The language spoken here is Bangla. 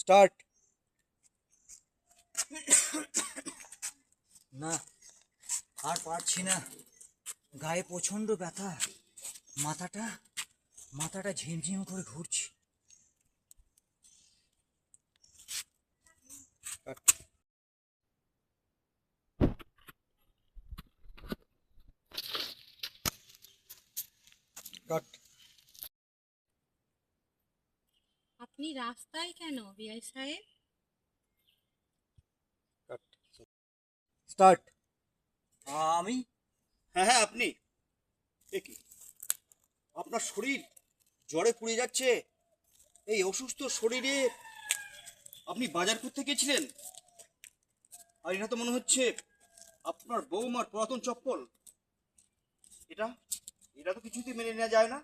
স্টার্ট। না, আর পারছি না। গায়ে প্রচণ্ড ব্যথা, মাথাটা মাথাটা ঝিমঝিম করে ঘুরছে। কাট। আপনি রাস্তায় কেন বিআই সাহেব? কাট। স্টার্ট। আমি? হ্যাঁ হ্যাঁ, আপনি। এ কি, আপনার শরীর জ্বরে পুড়ে যাচ্ছে। এই অসুস্থ শরীরে আপনি বাজার করতে গেছিলেন, আর এটা তো মনে হচ্ছে আপনার বৌমার পুরাতন চপ্পল। এটা এটা তো কিছুতেই মেনে নেওয়া যায় না।